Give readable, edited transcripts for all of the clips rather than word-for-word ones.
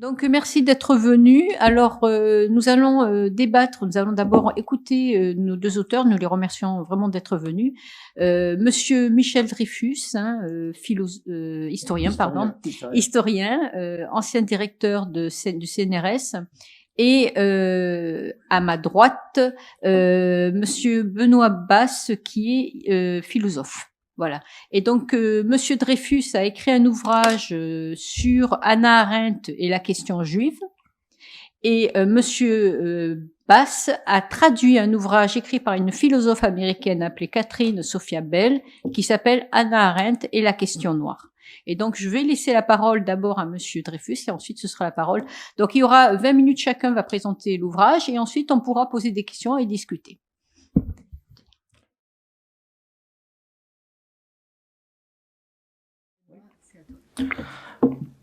Donc merci d'être venu. Alors nous allons débattre. Nous allons d'abord écouter nos deux auteurs. Nous les remercions vraiment d'être venus. Monsieur Michel Dreyfus, historien, ancien directeur du CNRS. Et à ma droite, Monsieur Benoît Basse, qui est philosophe. Voilà. Et donc, Monsieur Dreyfus a écrit un ouvrage sur Hannah Arendt et la question juive. Et Monsieur Bass a traduit un ouvrage écrit par une philosophe américaine appelée Catherine Sophia Bell, qui s'appelle Hannah Arendt et la question noire. Et donc, je vais laisser la parole d'abord à Monsieur Dreyfus et ensuite ce sera la parole. Donc, il y aura 20 minutes, chacun va présenter l'ouvrage et ensuite on pourra poser des questions et discuter.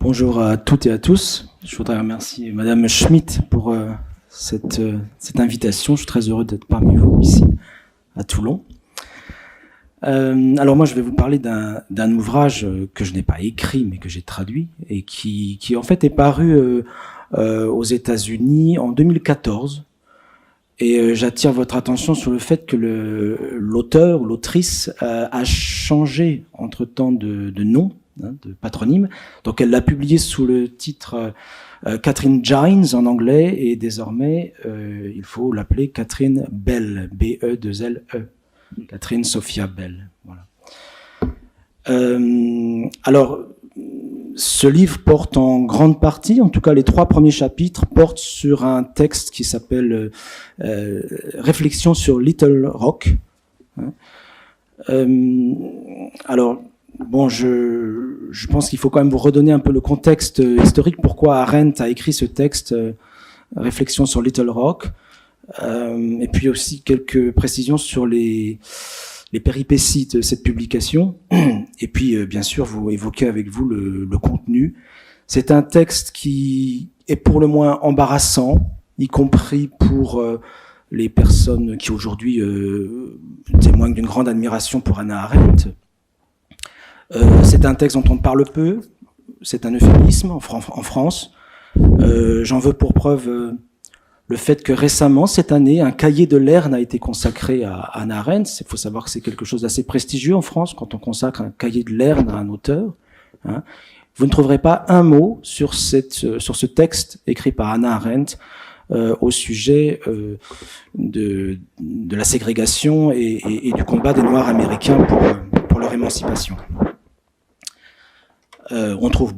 Bonjour à toutes et à tous. Je voudrais remercier Madame Schmitt pour cette invitation. Je suis très heureux d'être parmi vous ici à Toulon. Alors moi, je vais vous parler d'un ouvrage que je n'ai pas écrit, mais que j'ai traduit et qui en fait est paru aux États-Unis en 2014. Et j'attire votre attention sur le fait que l'auteur ou l'autrice a changé entre-temps de nom, de patronyme. Donc elle l'a publié sous le titre Catherine Gines en anglais et désormais il faut l'appeler Catherine Bell, B-E-2-L-E, Catherine Sophia Bell. Voilà. Alors ce livre porte en grande partie, en tout cas les 3 premiers chapitres, portent sur un texte qui s'appelle Réflexion sur Little Rock. Alors bon, je pense qu'il faut quand même vous redonner un peu le contexte historique, pourquoi Arendt a écrit ce texte, Réflexion sur Little Rock, et puis aussi quelques précisions sur les péripéties de cette publication, et puis bien sûr vous évoquez avec vous le contenu. C'est un texte qui est pour le moins embarrassant, y compris pour les personnes qui aujourd'hui témoignent d'une grande admiration pour Hannah Arendt. C'est un texte dont on parle peu, c'est un euphémisme en France. J'en veux pour preuve le fait que récemment, cette année, un cahier de Lerne a été consacré à Hannah Arendt. Il faut savoir que c'est quelque chose d'assez prestigieux en France quand on consacre un cahier de Lerne à un auteur. Vous ne trouverez pas un mot sur ce texte écrit par Hannah Arendt au sujet de la ségrégation et du combat des Noirs américains pour leur émancipation. On trouve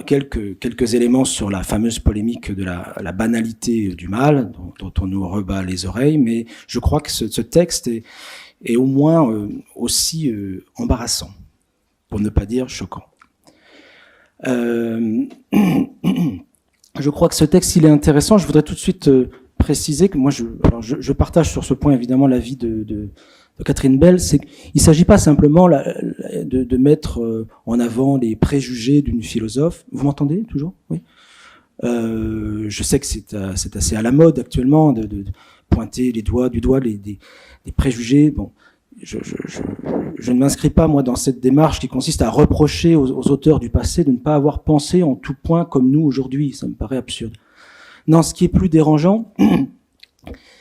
quelques éléments sur la fameuse polémique de la banalité du mal, dont on nous rebat les oreilles, mais je crois que ce texte est au moins aussi embarrassant, pour ne pas dire choquant. Je crois que ce texte, il est intéressant. Je voudrais tout de suite préciser que moi, je partage sur ce point évidemment l'avis de Catherine Bell. C'est qu'il ne s'agit pas simplement de mettre en avant les préjugés d'une philosophe. Vous m'entendez toujours? Oui. Je sais que c'est assez à la mode actuellement de pointer du doigt des préjugés. Bon, je ne m'inscris pas moi dans cette démarche qui consiste à reprocher aux auteurs du passé de ne pas avoir pensé en tout point comme nous aujourd'hui. Ça me paraît absurde. Non, ce qui est plus dérangeant,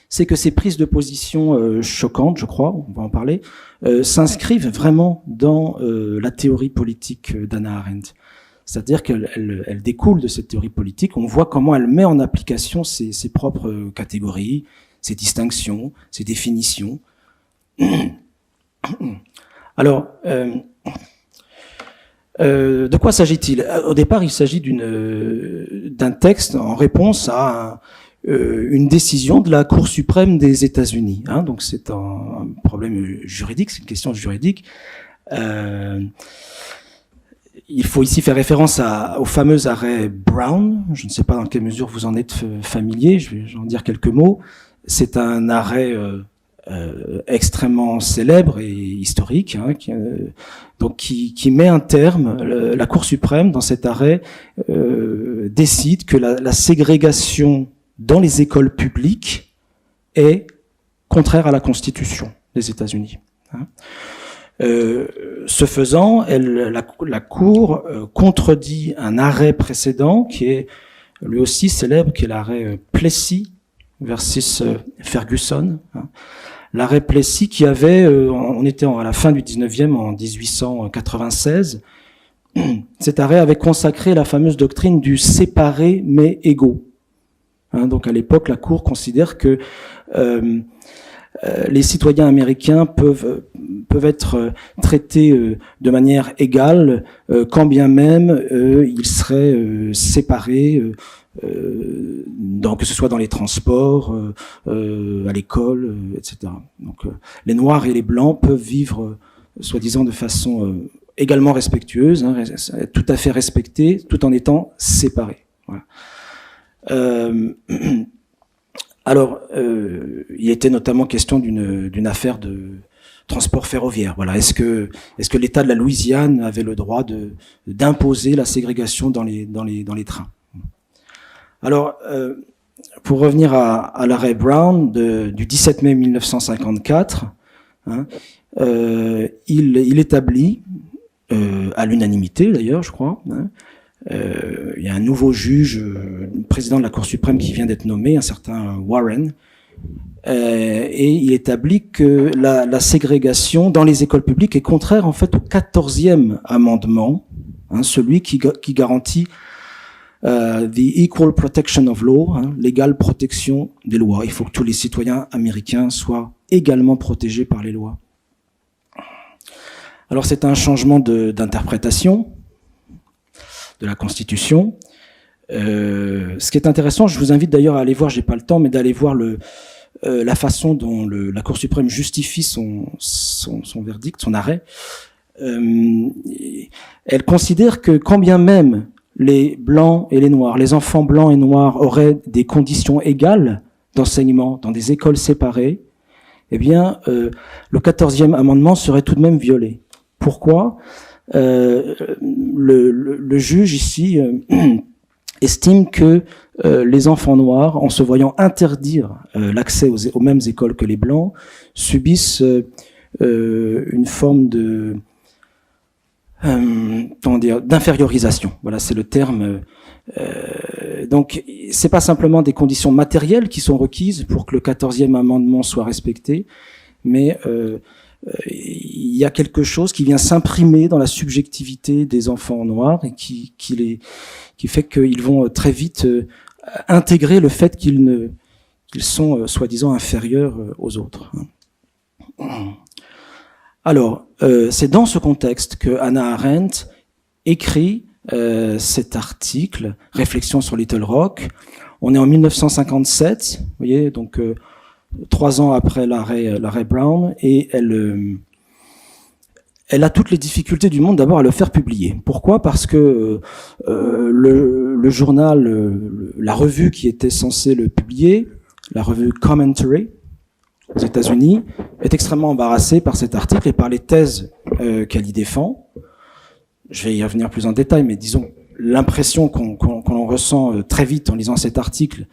c'est que ces prises de position choquantes, je crois, on va en parler, s'inscrivent vraiment dans la théorie politique d'Hannah Arendt. C'est-à-dire qu'elle découle de cette théorie politique. On voit comment elle met en application ses propres catégories, ses distinctions, ses définitions. Alors, de quoi s'agit-il? Au départ, il s'agit d'un texte en réponse à une décision de la Cour suprême des États-Unis. Donc c'est un problème juridique, c'est une question juridique. Il faut ici faire référence au fameux arrêt Brown. Je ne sais pas dans quelle mesure vous en êtes familier, je vais en dire quelques mots. C'est un arrêt extrêmement célèbre et historique, qui met un terme. La Cour suprême, dans cet arrêt, décide que la ségrégation dans les écoles publiques est contraire à la Constitution des États-Unis. Ce faisant, la Cour contredit un arrêt précédent qui est lui aussi célèbre, qui est l'arrêt Plessy versus Ferguson. L'arrêt Plessy qui avait, on était à la fin du 19e, en 1896, cet arrêt avait consacré la fameuse doctrine du séparé mais égaux. Donc à l'époque, la Cour considère que les citoyens américains peuvent être traités de manière égale, quand bien même ils seraient séparés, que ce soit dans les transports, à l'école, etc. Donc les Noirs et les Blancs peuvent vivre, soi-disant, de façon également respectueuse, tout à fait respectés, tout en étant séparés. Voilà. Alors, il était notamment question d'une affaire de transport ferroviaire. Voilà, est-ce que l'État de la Louisiane avait le droit d'imposer la ségrégation dans les trains? Alors, pour revenir à l'arrêt Brown du 17 mai 1954, il établit, à l'unanimité d'ailleurs, je crois, il y a un nouveau juge, président de la Cour suprême qui vient d'être nommé, un certain Warren, et il établit que la ségrégation dans les écoles publiques est contraire en fait au 14e amendement, celui qui garantit the equal protection of law, l'égale protection des lois. Il faut que tous les citoyens américains soient également protégés par les lois. Alors c'est un changement d'interprétation de la Constitution. Ce qui est intéressant, je vous invite d'ailleurs à aller voir, j'ai pas le temps, mais d'aller voir la façon dont la Cour suprême justifie son verdict, son arrêt. Elle considère que quand bien même les blancs et les noirs, les enfants blancs et noirs auraient des conditions égales d'enseignement dans des écoles séparées, eh bien, le 14e amendement serait tout de même violé. Pourquoi ? Le juge ici estime que les enfants noirs, en se voyant interdire l'accès aux mêmes écoles que les blancs, subissent une forme d'infériorisation. Voilà, c'est le terme. Donc, c'est pas simplement des conditions matérielles qui sont requises pour que le 14e amendement soit respecté, mais il y a quelque chose qui vient s'imprimer dans la subjectivité des enfants noirs et qui fait qu'ils vont très vite intégrer le fait qu'ils sont soi-disant inférieurs aux autres. Alors, c'est dans ce contexte que Hannah Arendt écrit cet article, Réflexion sur Little Rock. On est en 1957, vous voyez, donc 3 ans après l'arrêt Brown, et elle a toutes les difficultés du monde d'abord à le faire publier. Pourquoi ? Parce que le journal, la revue qui était censée le publier, la revue Commentary aux États-Unis, est extrêmement embarrassée par cet article et par les thèses qu'elle y défend. Je vais y revenir plus en détail, mais disons, l'impression qu'on ressent très vite en lisant cet article,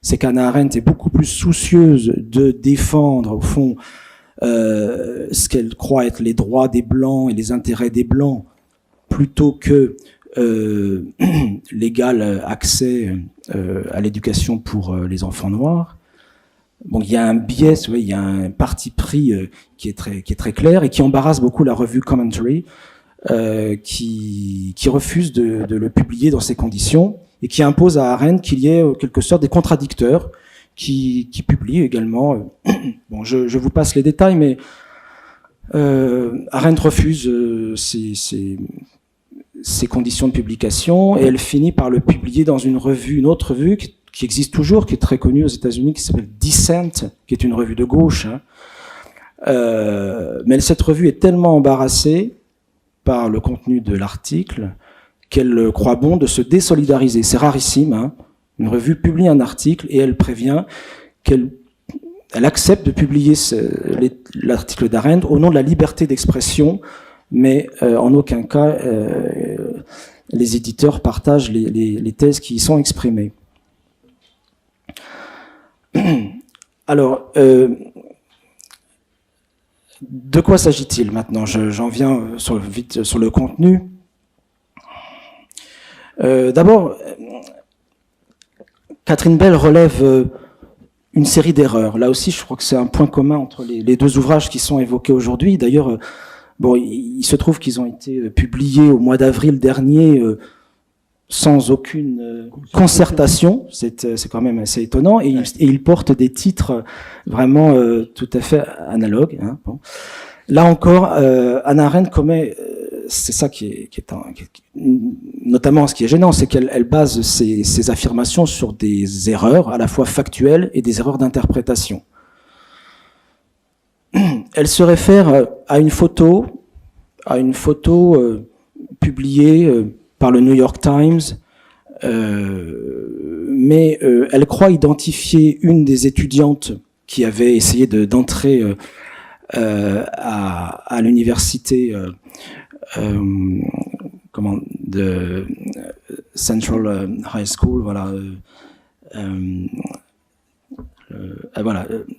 c'est qu'Hannah Arendt est beaucoup plus soucieuse de défendre, au fond, ce qu'elle croit être les droits des Blancs et les intérêts des Blancs, plutôt que l'égal accès à l'éducation pour les enfants noirs. Bon, il y a un biais, il y a un parti pris qui est très clair et qui embarrasse beaucoup la revue Commentary, qui refuse de le publier dans ces conditions et qui impose à Arendt qu'il y ait en quelque sorte des contradicteurs qui publient également. Bon, je vous passe les détails, mais Arendt refuse ces conditions de publication et elle finit par le publier dans une autre revue qui existe toujours, qui est très connue aux États-Unis, qui s'appelle Dissent, qui est une revue de gauche. Mais cette revue est tellement embarrassée par le contenu de l'article qu'elle croit bon de se désolidariser. C'est rarissime. Une revue publie un article et elle prévient qu'elle accepte de publier l'article d'Arendt au nom de la liberté d'expression, mais en aucun cas les éditeurs partagent les thèses qui y sont exprimées. Alors, de quoi s'agit-il maintenant ? J'en viens vite sur le contenu. D'abord, Catherine Bell relève une série d'erreurs. Là aussi, je crois que c'est un point commun entre les deux ouvrages qui sont évoqués aujourd'hui. D'ailleurs, bon, il se trouve qu'ils ont été publiés au mois d'avril dernier sans aucune concertation. C'est quand même assez étonnant. Et ils portent des titres vraiment tout à fait analogues. Hein. Bon. Là encore, Hannah Arendt commet, c'est ça notamment ce qui est gênant, c'est qu'elle base ses affirmations sur des erreurs à la fois factuelles et des erreurs d'interprétation. Elle se réfère à une photo publiée par le New York Times, mais elle croit identifier une des étudiantes qui avait essayé d'entrer à l'université de Central High School, voilà,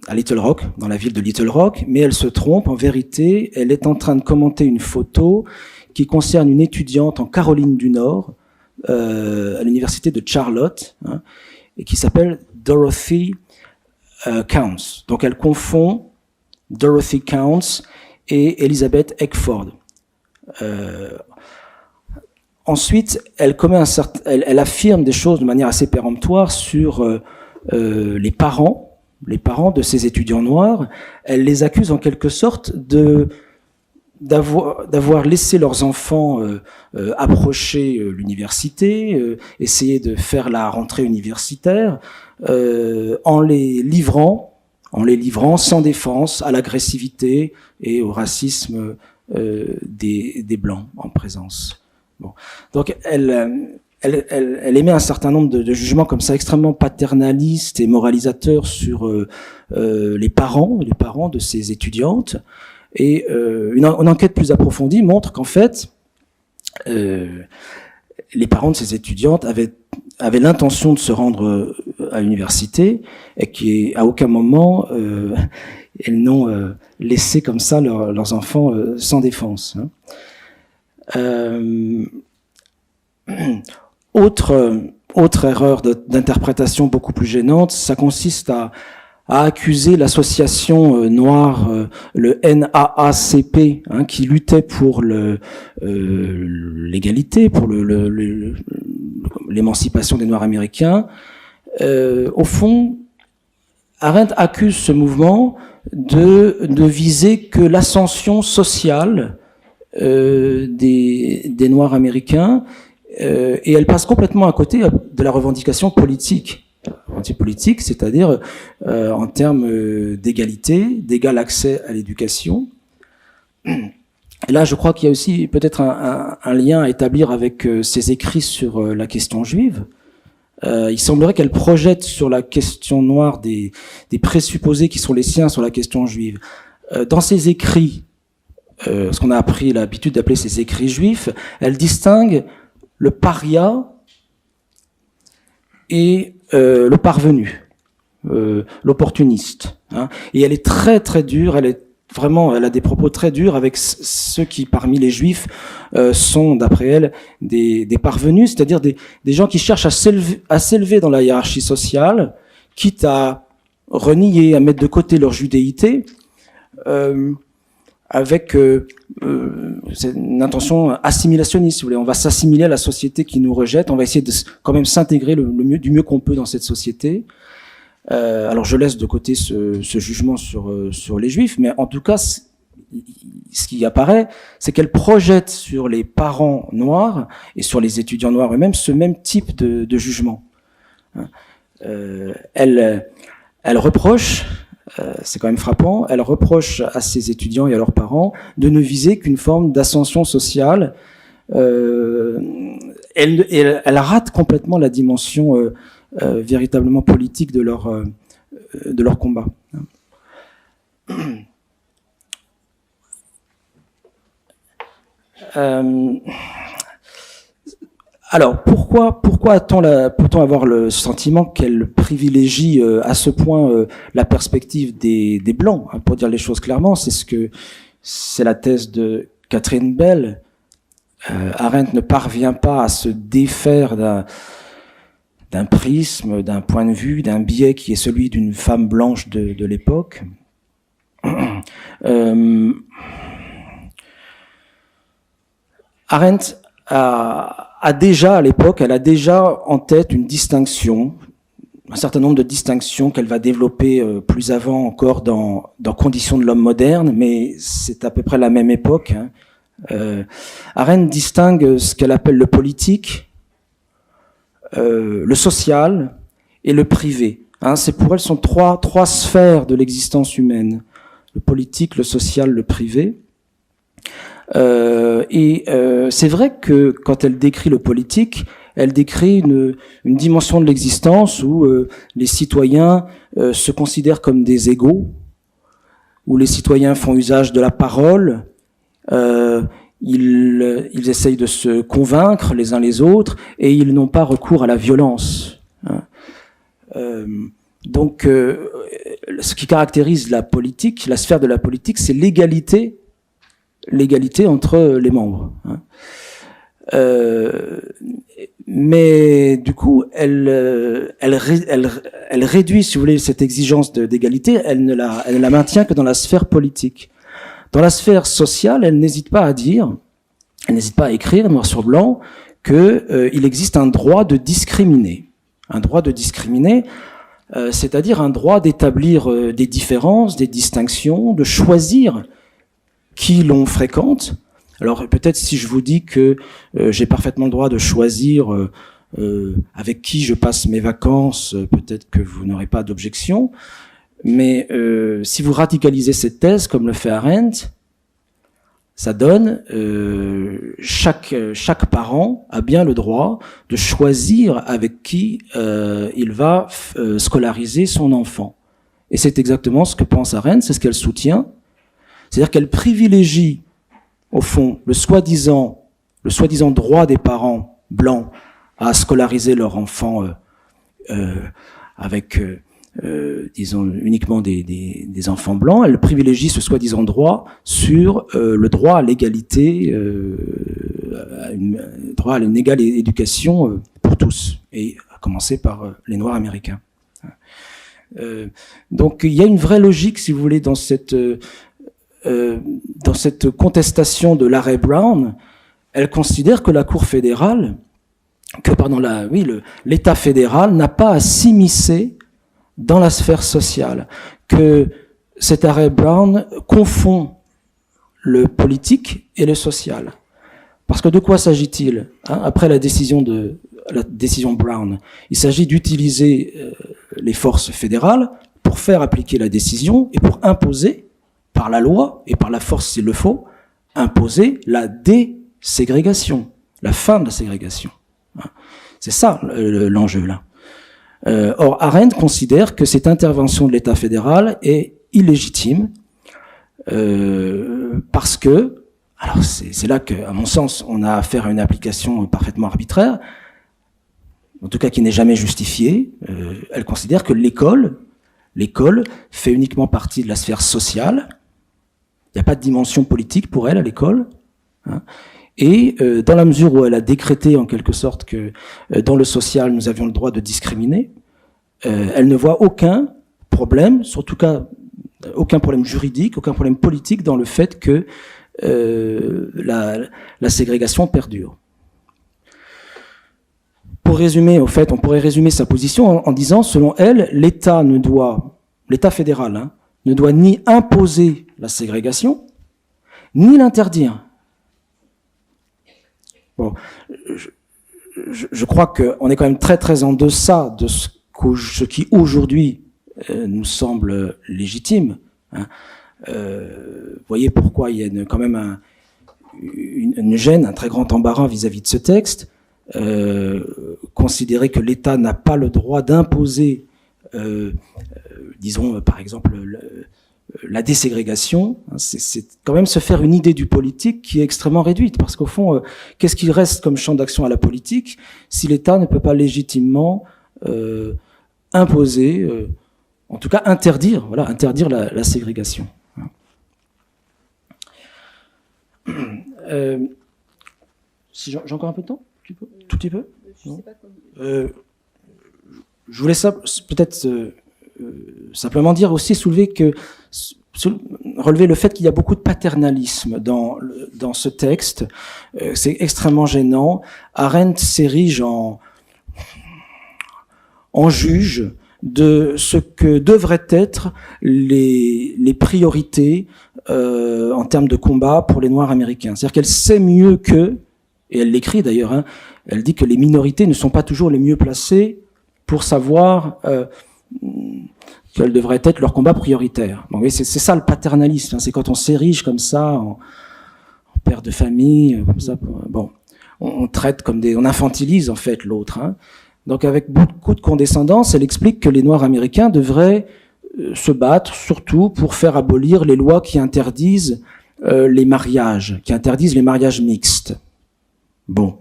à Little Rock, dans la ville de Little Rock, mais elle se trompe. En vérité, elle est en train de commenter une photo qui concerne une étudiante en Caroline du Nord, à l'université de Charlotte, hein, et qui s'appelle Dorothy Counts. Donc elle confond Dorothy Counts et Elizabeth Eckford. Ensuite, elle affirme des choses de manière assez péremptoire sur les parents de ces étudiants noirs. Elle les accuse en quelque sorte d'avoir laissé leurs enfants approcher l'université, essayer de faire la rentrée universitaire, en les livrant sans défense à l'agressivité et au racisme des Blancs en présence. Bon. Donc elle émet un certain nombre de jugements comme ça extrêmement paternalistes et moralisateurs sur les parents de ces étudiantes. Et une enquête plus approfondie montre qu'en fait, les parents de ces étudiantes avaient l'intention de se rendre à l'université et qu'à aucun moment elles n'ont laissé comme ça leurs enfants sans défense. Autre erreur d'interprétation beaucoup plus gênante, ça consiste à accuser l'association noire, le NAACP, hein, qui luttait pour l'égalité, pour l'émancipation des Noirs américains. Au fond, Arendt accuse ce mouvement de viser que l'ascension sociale des Noirs américains, et elle passe complètement à côté de la revendication politique. Anti-politique, c'est-à-dire en termes d'égalité, d'égal accès à l'éducation. Et là, je crois qu'il y a aussi peut-être un lien à établir avec ses écrits sur la question juive. Il semblerait qu'elle projette sur la question noire des présupposés qui sont les siens sur la question juive. Dans ses écrits, ce qu'on a appris l'habitude d'appeler ses écrits juifs, elle distingue le paria et le parvenu, l'opportuniste. Hein. Et elle est très très dure, elle a des propos très durs avec ceux qui, parmi les juifs, sont, d'après elle, des parvenus, c'est-à-dire des gens qui cherchent à s'élever dans la hiérarchie sociale, quitte à renier, à mettre de côté leur judéité, avec une intention assimilationniste, si vous voulez. On va s'assimiler à la société qui nous rejette, on va essayer de quand même s'intégrer du mieux qu'on peut dans cette société. Alors je laisse de côté ce jugement sur les juifs, mais en tout cas, ce qui apparaît, c'est qu'elle projette sur les parents noirs et sur les étudiants noirs eux-mêmes ce même type de jugement. Elle reproche, c'est quand même frappant, elle reproche à ses étudiants et à leurs parents de ne viser qu'une forme d'ascension sociale. Elle rate complètement la dimension véritablement politique de leur combat. Alors, pourquoi peut-on avoir le sentiment qu'elle privilégie à ce point la perspective des Blancs, hein, pour dire les choses clairement, c'est la thèse de Catherine Bell. Arendt ne parvient pas à se défaire d'un prisme, d'un point de vue, d'un biais qui est celui d'une femme blanche de l'époque. Arendt a déjà, à l'époque, elle a déjà en tête une distinction, un certain nombre de distinctions qu'elle va développer plus avant encore dans Conditions de l'homme moderne, mais c'est à peu près la même époque. Arendt distingue ce qu'elle appelle le politique, le social et le privé. C'est pour elle sont trois sphères de l'existence humaine: le politique, le social, le privé. C'est vrai que quand elle décrit le politique, elle décrit une dimension de l'existence où les citoyens se considèrent comme des égaux, où les citoyens font usage de la parole, ils essayent de se convaincre les uns les autres et ils n'ont pas recours à la violence. Donc, ce qui caractérise la politique, la sphère de la politique, c'est l'égalité entre les membres. Mais du coup, elle réduit, si vous voulez, cette exigence d'égalité. Elle ne la maintient que dans la sphère politique. Dans la sphère sociale, elle n'hésite pas à écrire noir sur blanc que il existe un droit de discriminer. Un droit de discriminer, c'est-à-dire un droit d'établir des différences, des distinctions, de choisir qui l'on fréquente. Alors peut-être si je vous dis que j'ai parfaitement le droit de choisir avec qui je passe mes vacances, peut-être que vous n'aurez pas d'objection. Mais si vous radicalisez cette thèse, comme le fait Arendt, ça donne chaque parent a bien le droit de choisir avec qui il va scolariser son enfant. Et c'est exactement ce que pense Arendt, c'est ce qu'elle soutient. C'est-à-dire qu'elle privilégie, au fond, le soi-disant droit des parents blancs à scolariser leur enfant avec, disons, uniquement des enfants blancs. Elle privilégie ce soi-disant droit sur le droit à l'égalité, droit à une égale éducation pour tous, et à commencer par les Noirs américains. Donc il y a une vraie logique, si vous voulez, dans cette contestation de l'arrêt Brown. Elle considère que la Cour fédérale, l'État fédéral n'a pas à s'immiscer dans la sphère sociale, que cet arrêt Brown confond le politique et le social. Parce que de quoi s'agit-il après la décision Brown? Il s'agit d'utiliser les forces fédérales pour faire appliquer la décision et pour imposer, par la loi et par la force s'il le faut, imposer la déségrégation, la fin de la ségrégation. C'est ça l'enjeu là. Or, Arendt considère que cette intervention de l'État fédéral est illégitime parce que, alors c'est là qu'à mon sens, on a affaire à une application parfaitement arbitraire, en tout cas qui n'est jamais justifiée. Elle considère que l'école fait uniquement partie de la sphère sociale. Il n'y a pas de dimension politique pour elle à l'école. Et dans la mesure où elle a décrété en quelque sorte que dans le social nous avions le droit de discriminer, elle ne voit aucun problème, surtout cas aucun problème juridique, aucun problème politique dans le fait que la ségrégation perdure. Pour résumer, au fait, on pourrait résumer sa position en disant, selon elle, l'État fédéral ne doit ni imposer la ségrégation, ni l'interdire. Bon, je crois qu'on est quand même très très en deçà de ce qui aujourd'hui nous semble légitime. Vous voyez pourquoi il y a quand même une gêne, un très grand embarras vis-à-vis de ce texte. Considérer que l'État n'a pas le droit d'imposer, disons par exemple, la déségrégation, c'est quand même se faire une idée du politique qui est extrêmement réduite, parce qu'au fond, qu'est-ce qu'il reste comme champ d'action à la politique si l'État ne peut pas légitimement imposer, en tout cas interdire la ségrégation. Si j'ai encore un peu de temps, tout petit peu. je voulais peut-être simplement dire aussi, relever le fait qu'il y a beaucoup de paternalisme dans ce texte. C'est extrêmement gênant. Arendt s'érige en juge de ce que devraient être les priorités en termes de combat pour les Noirs américains. C'est-à-dire qu'elle sait mieux que, et elle l'écrit d'ailleurs, hein, elle dit que les minorités ne sont pas toujours les mieux placées pour savoir quel devrait être leur combat prioritaire. Donc c'est ça le paternalisme, hein, c'est quand on s'érige comme ça en père de famille, comme ça. Bon, on traite on infantilise en fait l'autre. Hein. Donc avec beaucoup de condescendance, elle explique que les Noirs américains devraient se battre surtout pour faire abolir les lois qui interdisent les mariages, mixtes. Bon,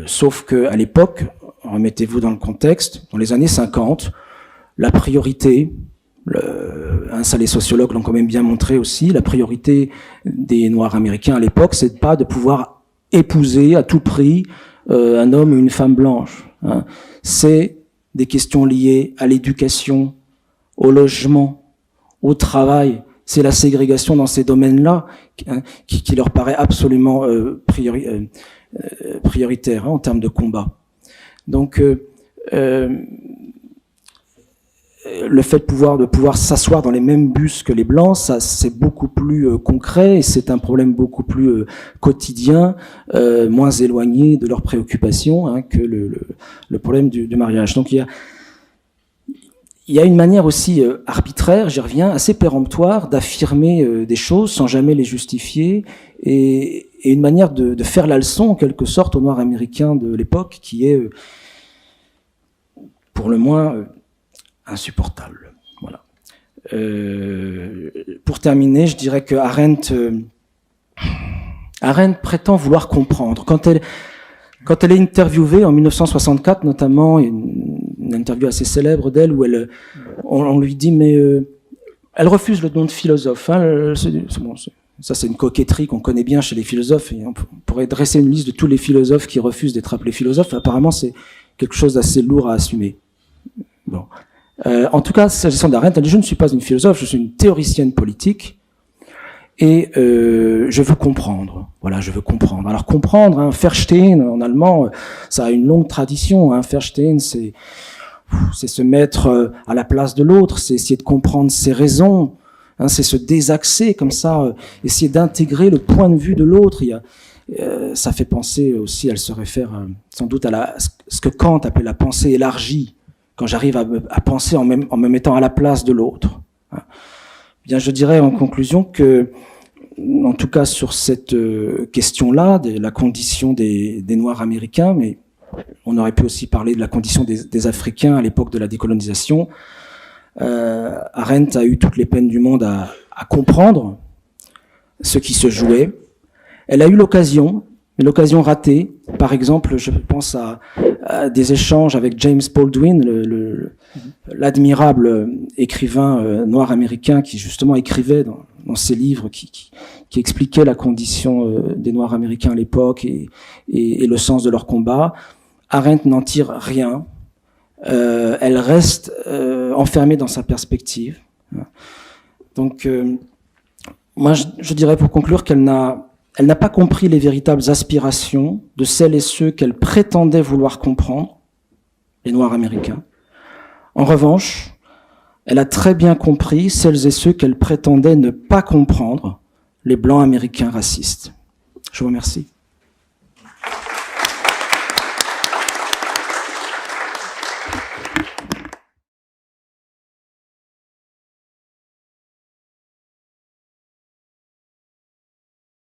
sauf que à l'époque, remettez-vous dans le contexte, dans les années 50, la priorité, ça les sociologues l'ont quand même bien montré aussi, la priorité des Noirs américains à l'époque, c'est pas de pouvoir épouser à tout prix un homme ou une femme blanche. Hein. C'est des questions liées à l'éducation, au logement, au travail. C'est la ségrégation dans ces domaines-là qui leur paraît absolument prioritaire en termes de combat. Donc, le fait de pouvoir s'asseoir dans les mêmes bus que les blancs, ça c'est beaucoup plus concret et c'est un problème beaucoup plus quotidien, moins éloigné de leurs préoccupations hein, que le problème du mariage. Donc il y a une manière aussi arbitraire, j'y reviens, assez péremptoire d'affirmer des choses sans jamais les justifier et une manière de faire la leçon en quelque sorte aux Noirs américains de l'époque qui est pour le moins insupportable. Voilà. Pour terminer, je dirais que Arendt prétend vouloir comprendre. Quand elle est interviewée en 1964, notamment, une interview assez célèbre d'elle où on lui dit mais elle refuse le nom de philosophe. Hein, ça c'est une coquetterie qu'on connaît bien chez les philosophes. Et on pourrait dresser une liste de tous les philosophes qui refusent d'être appelés philosophes. Apparemment, c'est quelque chose d'assez lourd à assumer. Bon. En tout cas, s'agissant d'Arendt, elle dit « Je ne suis pas une philosophe, je suis une théoricienne politique et je veux comprendre. » Voilà, je veux comprendre. Alors comprendre, hein, Verstehen en allemand, ça a une longue tradition. Hein. Verstehen, c'est se mettre à la place de l'autre, c'est essayer de comprendre ses raisons, hein, c'est se désaxer comme ça, essayer d'intégrer le point de vue de l'autre. Ça fait penser aussi, elle se réfère sans doute à ce que Kant appelait la pensée élargie. Quand j'arrive à penser en me mettant à la place de l'autre. Bien, je dirais en conclusion que, en tout cas sur cette question-là, de la condition des Noirs américains, mais on aurait pu aussi parler de la condition des Africains à l'époque de la décolonisation, Arendt a eu toutes les peines du monde à comprendre ce qui se jouait. Elle a eu l'occasion, mais l'occasion ratée. Par exemple, je pense à des échanges avec James Baldwin, l'admirable écrivain noir américain qui justement écrivait dans ses livres, qui expliquait la condition des Noirs américains à l'époque et le sens de leur combat. Arendt n'en tire rien. Elle reste enfermée dans sa perspective. Donc, moi, je dirais pour conclure qu'elle n'a pas compris les véritables aspirations de celles et ceux qu'elle prétendait vouloir comprendre, les Noirs américains. En revanche, elle a très bien compris celles et ceux qu'elle prétendait ne pas comprendre, les Blancs américains racistes. Je vous remercie.